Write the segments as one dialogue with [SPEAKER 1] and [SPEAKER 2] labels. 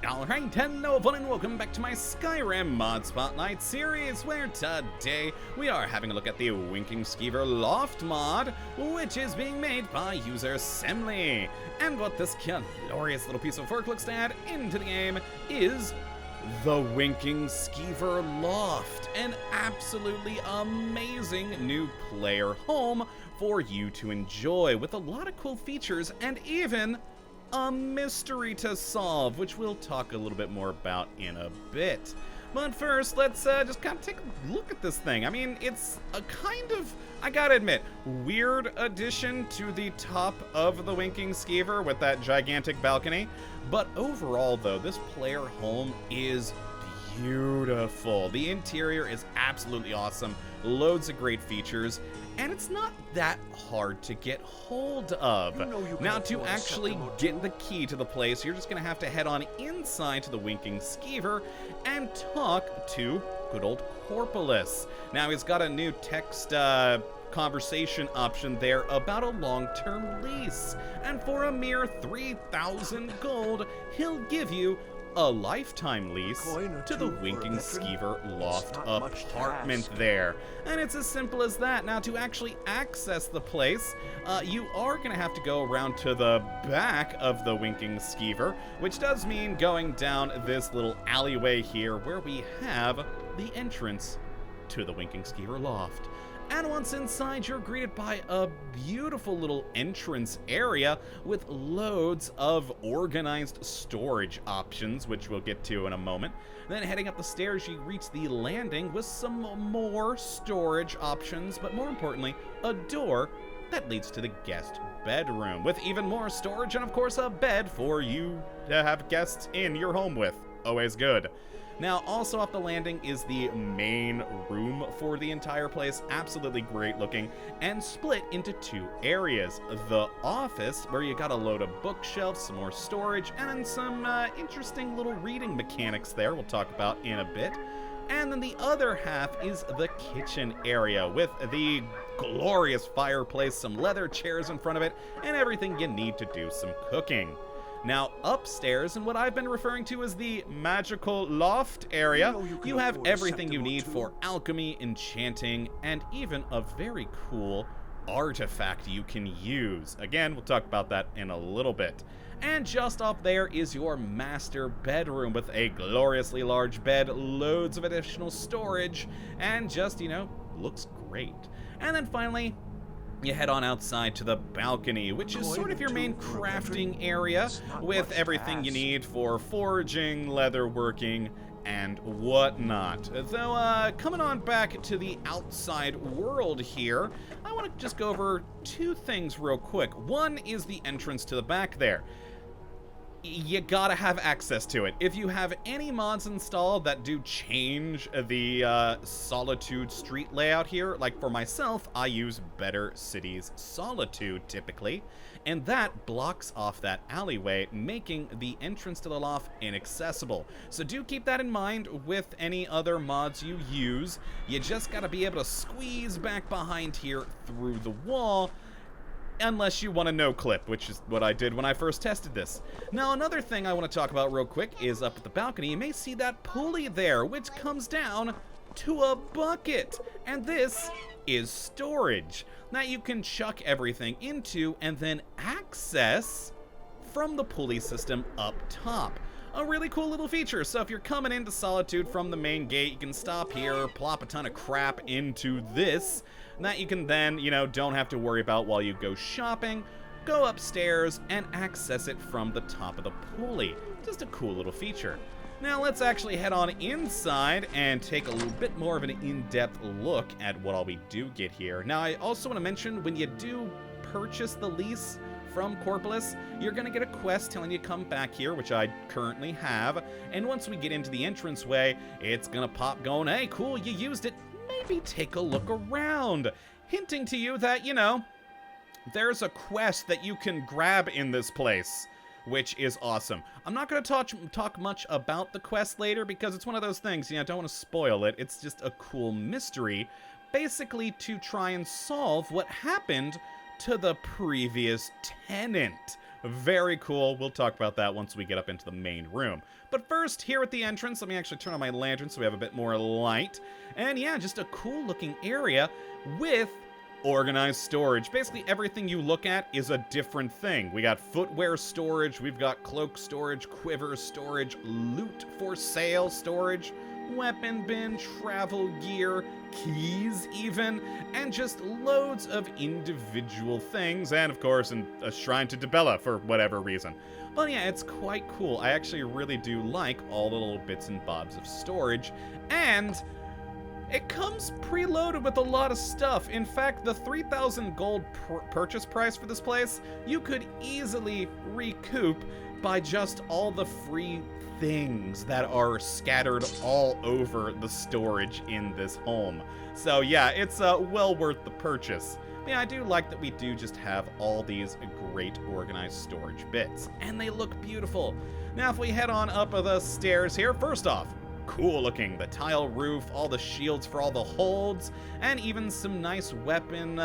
[SPEAKER 1] Alright, hello everyone and welcome back to my Skyrim Mod Spotlight series, where today we are having a look at the Winking Skeever Loft mod, which is being made by user Semley. And what this glorious little piece of work looks to add into the game is the Winking Skeever Loft, an absolutely amazing new player home for you to enjoy, with a lot of cool features and even a mystery to solve, which we'll talk a little bit more about in a bit. But first, let's just kind of take a look at this thing. I mean, it's a kind of, I gotta admit, weird addition to the top of the Winking Skeever with that gigantic balcony. But overall, though, this player home is beautiful. The interior is absolutely awesome, loads of great features, and it's not that hard to get hold of. Now, to actually get the key to the place, you're just going to have to head on inside to the Winking Skeever and talk to good old Kottabos. Now, he's got a new text conversation option there about a long-term lease, and for a mere 3,000 gold, he'll give you a lifetime lease to the Winking Skeever Loft apartment there. And it's as simple as that. Now, to actually access the place, you are going to have to go around to the back of the Winking Skeever, which does mean going down this little alleyway here where we have the entrance to the Winking Skeever Loft. And once inside, you're greeted by a beautiful little entrance area with loads of organized storage options, which we'll get to in a moment. Then heading up the stairs, you reach the landing with some more storage options, but more importantly, a door that leads to the guest bedroom, with even more storage and, of course, a bed for you to have guests in your home with. Always good. Now, also off the landing is the main room for the entire place, absolutely great looking, and split into two areas. The office, where you got a load of bookshelves, some more storage, and then some interesting little reading mechanics there we'll talk about in a bit. And then the other half is the kitchen area, with the glorious fireplace, some leather chairs in front of it, and everything you need to do some cooking. Now, upstairs, in what I've been referring to as the magical loft area, you have everything you need for alchemy, enchanting, and even a very cool artifact you can use. Again, we'll talk about that in a little bit. And just off there is your master bedroom with a gloriously large bed, loads of additional storage, and just, looks great. And then finally, you head on outside to the balcony, which is sort of your main crafting area, with everything you need for forging, leatherworking, and whatnot. Though, coming on back to the outside world here, I want to just go over two things real quick. One is the entrance to the back there. You gotta have access to it. If you have any mods installed that do change the Solitude street layout here, like for myself, I use Better Cities Solitude typically, and that blocks off that alleyway, making the entrance to the loft inaccessible. So do keep that in mind with any other mods you use. You just gotta be able to squeeze back behind here through the wall, unless you want a no-clip, which is what I did when I first tested this. Now, another thing I want to talk about real quick is up at the balcony. You may see that pulley there, which comes down to a bucket. And this is storage that you can chuck everything into and then access from the pulley system up top. A really cool little feature. So if you're coming into Solitude from the main gate, you can stop here, plop a ton of crap into this, that you can then, don't have to worry about while you go shopping. Go upstairs and access it from the top of the pulley. Just a cool little feature. Now let's actually head on inside and take a little bit more of an in-depth look at what all we do get here. Now, I also want to mention, when you do purchase the lease from Kottabos, you're going to get a quest telling you to come back here, which I currently have. And once we get into the entranceway, it's going to pop going, hey, cool, you used it. Maybe take a look around, hinting to you that, there's a quest that you can grab in this place, which is awesome. I'm not going to talk much about the quest later because it's one of those things, I don't want to spoil it. It's just a cool mystery, basically to try and solve what happened to the previous tenant, Very cool. We'll talk about that once we get up into the main room. But first, here at the entrance, let me actually turn on my lantern so we have a bit more light. And yeah, just a cool looking area with organized storage. Basically, everything you look at is a different thing. We got footwear storage, we've got cloak storage, quiver storage, loot for sale storage, weapon bin, travel gear, keys even, and just loads of individual things, and of course, a shrine to Dibella for whatever reason. But yeah, it's quite cool. I actually really do like all the little bits and bobs of storage, and it comes preloaded with a lot of stuff. In fact, the 3,000 gold purchase price for this place, you could easily recoup by just all the free things that are scattered all over the storage in this home. So yeah, it's well worth the purchase. Yeah, I do like that we do just have all these great organized storage bits, and they look beautiful. Now if we head on up the stairs here, first off, cool looking, the tile roof, all the shields for all the holds, and even some nice weapon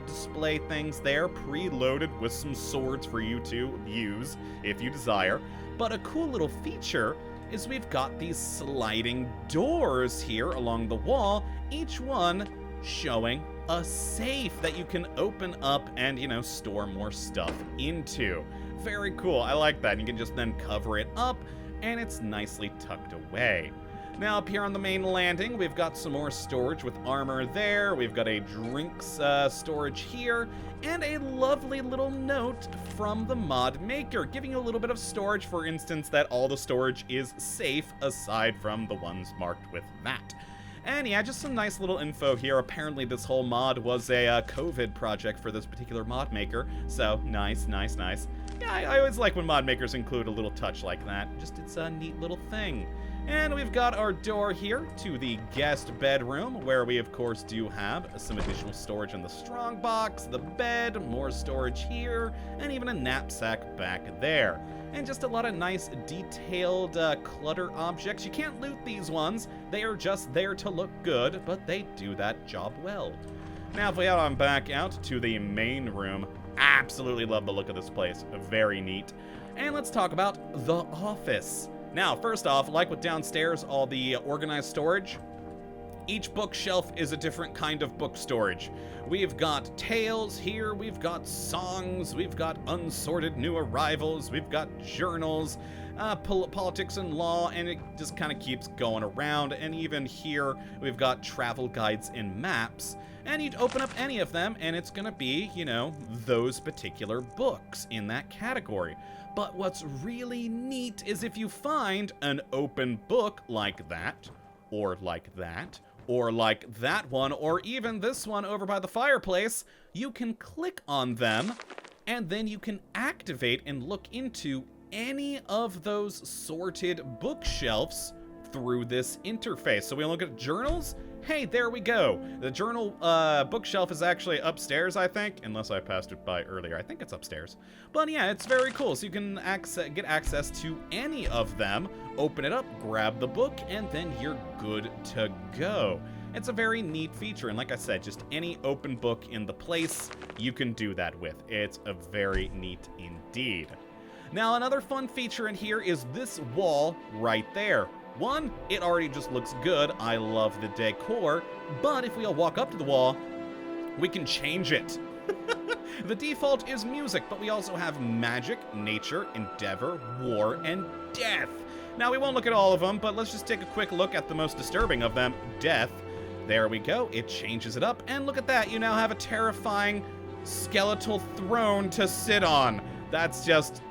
[SPEAKER 1] display things there, preloaded with some swords for you to use if you desire. But a cool little feature is we've got these sliding doors here along the wall, each one showing a safe that you can open up and, you know, store more stuff into. Very cool. I like that. You can just then cover it up and it's nicely tucked away. Now up here on the main landing, we've got some more storage with armor there. We've got a drinks storage here, and a lovely little note from the mod maker, giving you a little bit of storage, for instance, that all the storage is safe aside from the ones marked with that. And yeah, just some nice little info here. Apparently this whole mod was a COVID project for this particular mod maker, so nice, nice, nice. Yeah, I always like when mod makers include a little touch like that. Just, it's a neat little thing. And we've got our door here to the guest bedroom, where we of course do have some additional storage in the strong box, the bed, more storage here, and even a knapsack back there. And just a lot of nice detailed clutter objects. You can't loot these ones, they are just there to look good, but they do that job well. Now if we head on back out to the main room, absolutely love the look of this place, very neat. And let's talk about the office. Now, first off, like with downstairs, all the organized storage, each bookshelf is a different kind of book storage. We've got tales here, we've got songs, we've got unsorted new arrivals, we've got journals, politics and law, and it just kind of keeps going around. And even here, we've got travel guides and maps. And you'd open up any of them, and it's gonna be, you know, those particular books in that category. But what's really neat is if you find an open book like that, or like that, or like that one, or even this one over by the fireplace, you can click on them, and then you can activate and look into any of those sorted bookshelves through this interface. So we look at journals. Hey, there we go. The journal bookshelf is actually upstairs, I think, unless I passed it by earlier. I think it's upstairs. But yeah, it's very cool. So you can get access to any of them, open it up, grab the book, and then you're good to go. It's a very neat feature, and like I said, just any open book in the place, you can do that with. It's a very neat indeed. Now, another fun feature in here is this wall right there. One, it already just looks good. I love the decor. But if we all walk up to the wall, we can change it. The default is music, but we also have magic, nature, endeavor, war, and death. Now, we won't look at all of them, but let's just take a quick look at the most disturbing of them, death. There we go. It changes it up. And look at that. You now have a terrifying skeletal throne to sit on. That's just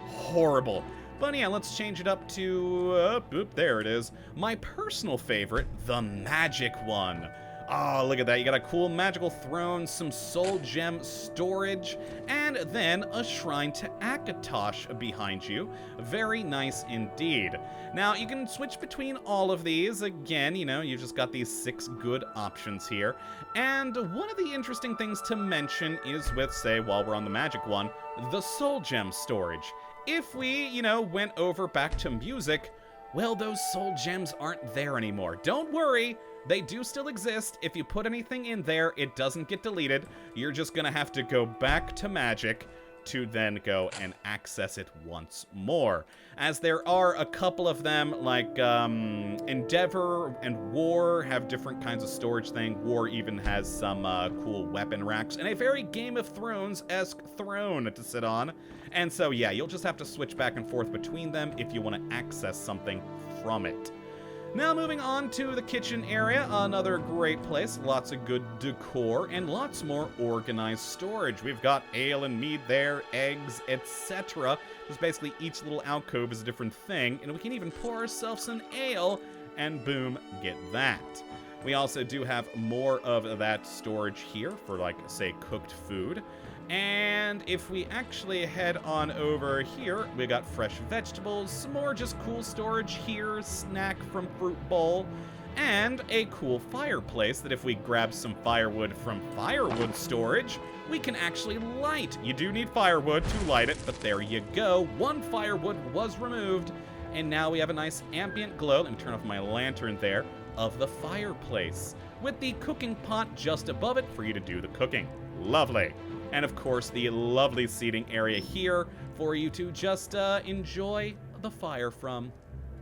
[SPEAKER 1] horrible. But yeah, let's change it up to, there it is. My personal favorite, the magic one. Oh, look at that. You got a cool magical throne, some soul gem storage, and then a shrine to Akatosh behind you. Very nice indeed. Now, you can switch between all of these. Again, you know, you've just got these 6 good options here. And one of the interesting things to mention is with, say, while we're on the magic one, the soul gem storage. If we, you know, went over back to music, well, those soul gems aren't there anymore. Don't worry, they do still exist. If you put anything in there, it doesn't get deleted. You're just gonna have to go back to magic, to then go and access it once more. As there are a couple of them, like Endeavor and War have different kinds of storage thing. War even has some cool weapon racks and a very Game of Thrones-esque throne to sit on. And so, yeah, you'll just have to switch back and forth between them if you want to access something from it. Now moving on to the kitchen area, another great place, lots of good decor, and lots more organized storage. We've got ale and mead there, eggs, etc. Just basically each little alcove is a different thing, and we can even pour ourselves an ale, and boom, get that. We also do have more of that storage here for, like, say, cooked food. And if we actually head on over here, we got fresh vegetables, some more just cool storage here, snack from Fruit Bowl, and a cool fireplace that if we grab some firewood from firewood storage, we can actually light. You do need firewood to light it, but there you go. One firewood was removed, and now we have a nice ambient glow. Let me turn off my lantern there, of the fireplace, with the cooking pot just above it for you to do the cooking. Lovely. And of course, the lovely seating area here for you to just enjoy the fire from.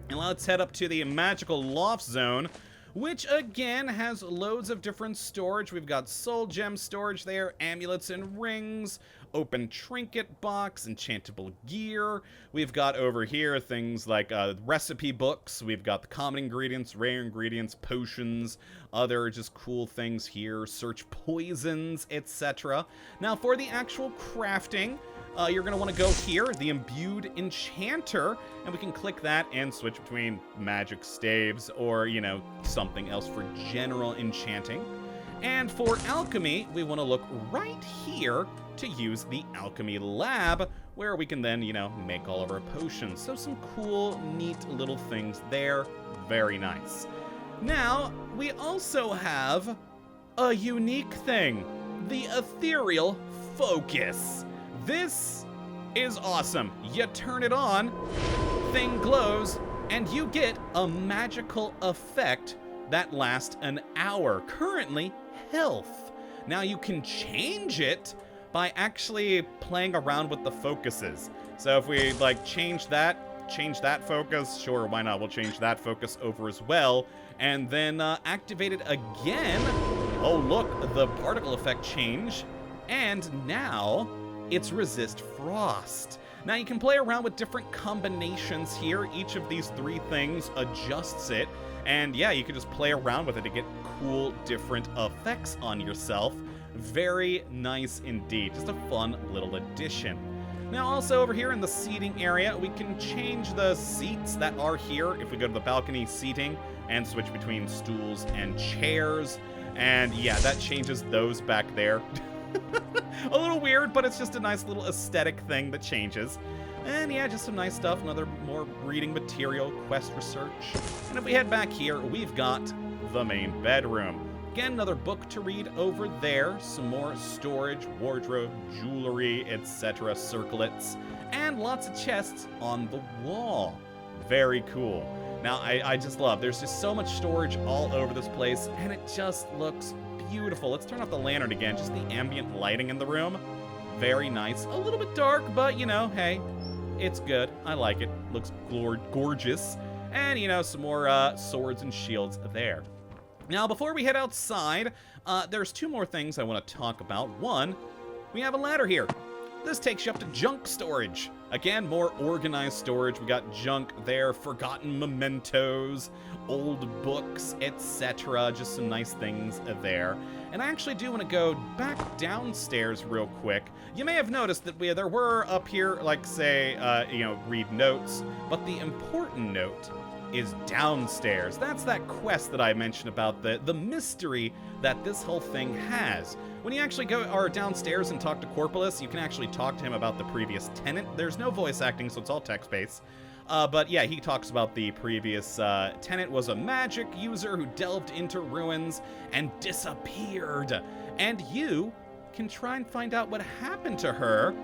[SPEAKER 1] And let's head up to the magical loft zone, which again has loads of different storage. We've got soul gem storage there, amulets and rings, open trinket box, enchantable gear. We've got over here things like recipe books. We've got the common ingredients, rare ingredients, potions, other just cool things here, search poisons, etc. Now for the actual crafting, you're going to want to go here, the Imbued Enchanter, and we can click that and switch between magic staves or, you know, something else for general enchanting. And for alchemy, we want to look right here to use the Alchemy Lab, where we can then, you know, make all of our potions. So some cool, neat little things there. Very nice. Now, we also have a unique thing, the Ethereal Focus. This is awesome. You turn it on, thing glows, and you get a magical effect that lasts an hour. Currently, health. Now you can change it by actually playing around with the focuses. So if we like change that focus, sure, why not? We'll change that focus over as well, and then activate it again. Oh look, the particle effect change, and now it's resist frost. Now you can play around with different combinations here. Each of these three things adjusts it, and yeah, you can just play around with it to get cool different effects on yourself. Very nice indeed. Just a fun little addition. Now also over here in the seating area, we can change the seats that are here if we go to the balcony seating and switch between stools and chairs. And yeah, that changes those back there. A little weird, but it's just a nice little aesthetic thing that changes. And yeah, just some nice stuff, another more reading material, quest research. And if we head back here, we've got the main bedroom. Again, another book to read over there, some more storage, wardrobe, jewelry, etc., circlets, and lots of chests on the wall. Very cool. Now, I just love, there's just so much storage all over this place, and it just looks beautiful. Let's turn off the lantern again, just the ambient lighting in the room. Very nice. A little bit dark, but, you know, hey, it's good. I like it. Looks gorgeous. And, you know, some more swords and shields there. Now, before we head outside, there's two more things I want to talk about. One, we have a ladder here. This takes you up to junk storage. Again, more organized storage. We got junk there, forgotten mementos, old books, etc. Just some nice things there. And I actually do want to go back downstairs real quick. You may have noticed that there were up here, like, say, you know, read notes, but the important note is downstairs. That's that quest that I mentioned about the mystery that this whole thing has. When you actually go downstairs and talk to Corpolis, you can actually talk to him about the previous tenant. There's no voice acting, so it's all text-based. But yeah, he talks about the previous tenant was a magic user who delved into ruins and disappeared. And you can try and find out what happened to her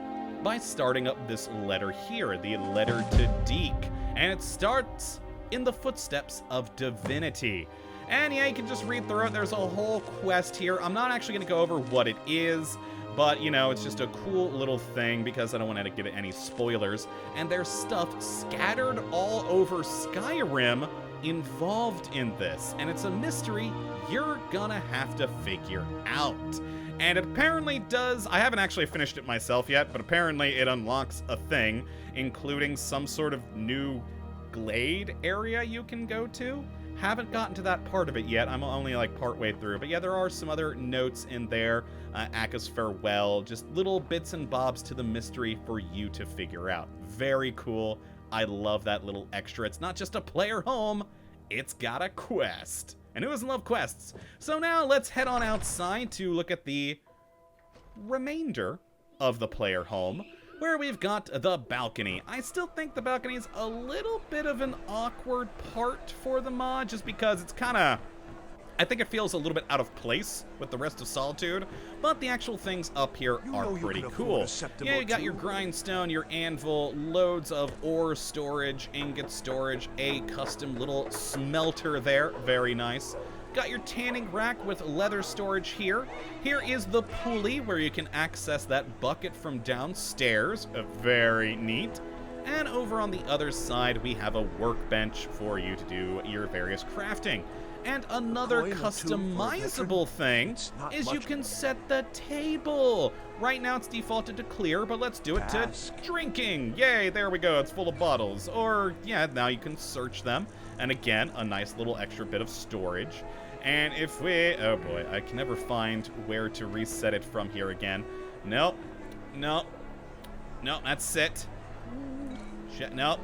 [SPEAKER 1] by starting up this letter here, the letter to Deke. And it starts in the footsteps of divinity. And yeah, you can just read through it. There's a whole quest here. I'm not actually going to go over what it is, But, you know, it's just a cool little thing because I don't want to give it any spoilers. And there's stuff scattered all over Skyrim involved in this. And it's a mystery you're gonna have to figure out. And it apparently does, I haven't actually finished it myself yet, but apparently it unlocks a thing, including some sort of new glade area you can go to. Haven't gotten to that part of it yet. I'm only like partway through. But yeah, there are some other notes in there. Aka's farewell, just little bits and bobs to the mystery for you to figure out. Very cool. I love that little extra. It's not just a player home, it's got a quest. And who doesn't love quests? So now let's head on outside to look at the remainder of the player home, where we've got the balcony. I still think the balcony is a little bit of an awkward part for the mod, just because it's kind of, I think it feels a little bit out of place with the rest of Solitude, but the actual things up here are pretty cool. Yeah, you got your grindstone, your anvil, loads of ore storage, ingot storage, a custom little smelter there, very nice. Got your tanning rack with leather storage here. Here is the pulley where you can access that bucket from downstairs, very neat. And over on the other side, we have a workbench for you to do your various crafting. And another customizable thing is you can set the table. Right now it's defaulted to clear, but let's do it to drinking. Yay, there we go, it's full of bottles. Or, yeah, now you can search them. And again, a nice little extra bit of storage. And if we, oh boy, I can never find where to reset it from here again. Nope, nope, nope, that's it. Shit, nope.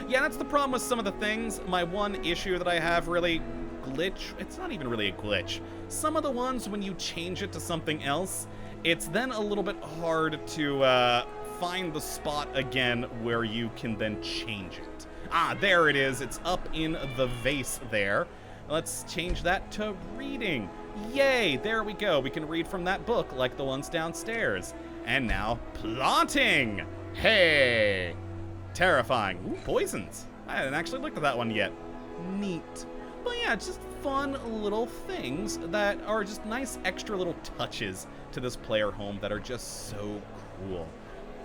[SPEAKER 1] Yeah, that's the problem with some of the things. My one issue that I have really glitch, it's not even really a glitch. Some of the ones, when you change it to something else, it's then a little bit hard to find the spot again where you can then change it. Ah, there it is. It's up in the vase there. Let's change that to reading. Yay, there we go. We can read from that book like the ones downstairs. And now, plotting. Hey. Terrifying. Ooh, poisons. I hadn't actually looked at that one yet. Neat. But yeah, just fun little things that are just nice extra little touches to this player home that are just so cool.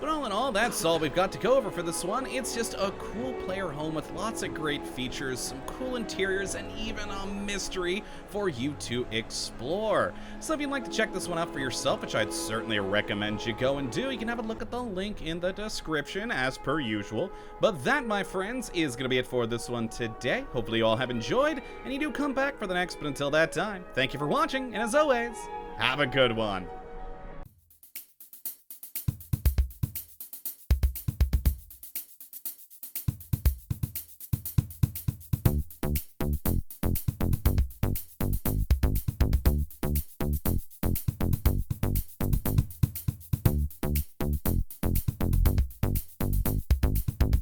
[SPEAKER 1] But all in all, that's all we've got to go over for this one. It's just a cool player home with lots of great features, some cool interiors, and even a mystery for you to explore. So if you'd like to check this one out for yourself, which I'd certainly recommend you go and do, you can have a look at the link in the description as per usual. But that, my friends, is going to be it for this one today. Hopefully you all have enjoyed, and you do come back for the next, but until that time, thank you for watching, and as always, have a good one.